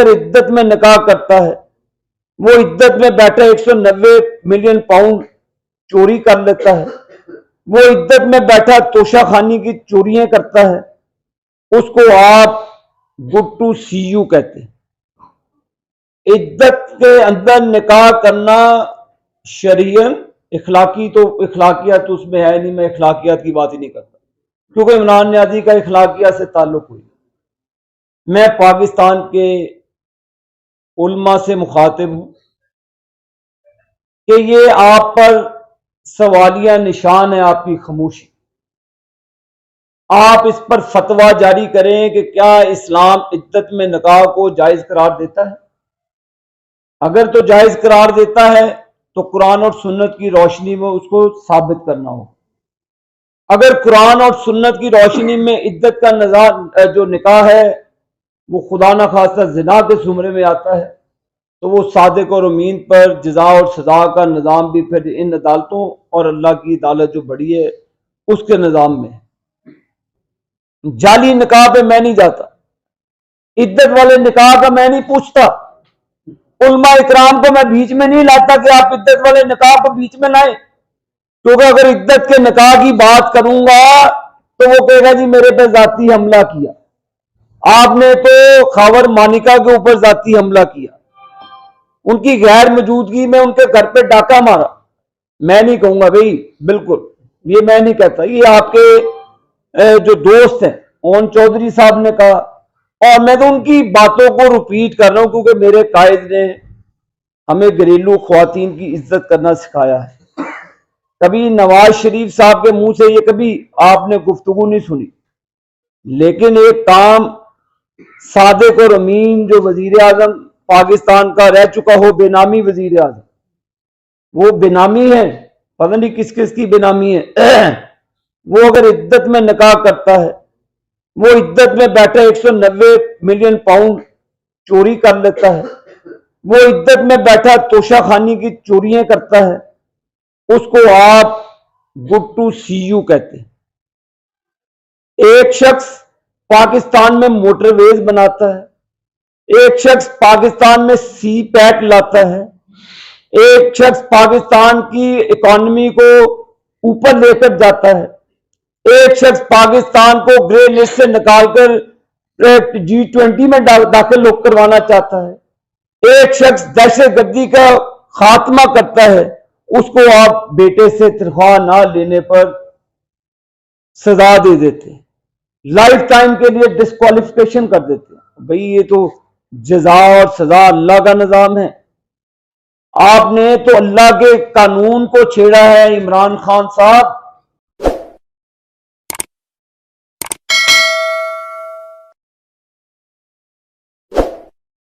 عدت میں نکاح کرتا ہے، وہ عدت میں بیٹھا 190 ملین پاؤنڈ چوری کر لیتا ہے، وہ عدت میں بیٹھا توشہ خانی کی چوریاں کرتا ہے، اس کو آپ گڈ ٹو سی یو کہتے ہیں۔ عدت کے اندر نکاح کرنا شرعاً اخلاقیات تو اس میں ہے نہیں، میں اخلاقیات کی بات ہی نہیں کرتا کیونکہ عمران نیازی کا اخلاقیات سے تعلق ہوئی۔ میں پاکستان کے علماء سے مخاطب ہوں کہ یہ آپ پر سوالیہ نشان ہے آپ کی خاموشی۔ آپ اس پر فتویٰ جاری کریں کہ کیا اسلام عدت میں نکاح کو جائز قرار دیتا ہے؟ اگر تو جائز قرار دیتا ہے تو قرآن اور سنت کی روشنی میں اس کو ثابت کرنا ہو۔ اگر قرآن اور سنت کی روشنی میں عدت کا نظام جو نکاح ہے وہ خدا نخواستہ زنا کے زمرے میں آتا ہے تو وہ صادق اور امین پر جزا اور سزا کا نظام بھی پھر ان عدالتوں اور اللہ کی عدالت جو بڑی ہے اس کے نظام میں ہے۔ جعلی نکاح پہ میں نہیں جاتا، عدت والے نکاح کا میں نہیں پوچھتا، علماء اکرام کو میں بیچ میں نہیں لاتا کہ آپ عدت والے نکاح کو بیچ میں لائیں، کیونکہ اگر عدت کے نکاح کی بات کروں گا تو وہ کہے گا جی میرے پہ ذاتی حملہ کیا، آپ نے تو خاور مانیکا کے اوپر ذاتی حملہ کیا، ان کی غیر موجودگی میں ان کے گھر پہ ڈاکہ مارا۔ میں نہیں کہوں گا بھئی، بالکل یہ میں نہیں کہتا، یہ آپ کے جو دوست ہیں اون چودھری صاحب نے کہا، اور میں تو ان کی باتوں کو رپیٹ کر رہا ہوں کیونکہ میرے قائد نے ہمیں گھریلو خواتین کی عزت کرنا سکھایا ہے۔ کبھی نواز شریف صاحب کے منہ سے یہ کبھی آپ نے گفتگو نہیں سنی، لیکن ایک کام صادق اور امین جو وزیر اعظم پاکستان کا رہ چکا ہو، بے نامی وزیر اعظم، وہ بے نامی ہے، پتہ نہیں کس کس کی بے نامی ہے، وہ اگر عدت میں نکاح کرتا ہے، وہ عدت میں بیٹھا 190 ملین پاؤنڈ چوری کر لیتا ہے، وہ عدت میں بیٹھا توشہ خانی کی چوریاں کرتا ہے، اس کو آپ گڈ ٹو سی یو کہتے ہیں۔ ایک شخص پاکستان میں موٹر ویز بناتا ہے، ایک شخص پاکستان میں سی پیک لاتا ہے، ایک شخص پاکستان کی اکانومی کو اوپر لے کر جاتا ہے، ایک شخص پاکستان کو گرے لسٹ سے نکال کر G20 میں داخل کروانا چاہتا ہے، ایک شخص دہشت گردی کا خاتمہ کرتا ہے، اس کو آپ بیٹے سے تنخواہ نہ لینے پر سزا دے دیتے ہیں، لائف ٹائم کے لیے ڈسکوالیفیکیشن کر دیتے ہیں۔ بھئی یہ تو جزا اور سزا اللہ کا نظام ہے، آپ نے تو اللہ کے قانون کو چھیڑا ہے عمران خان صاحب۔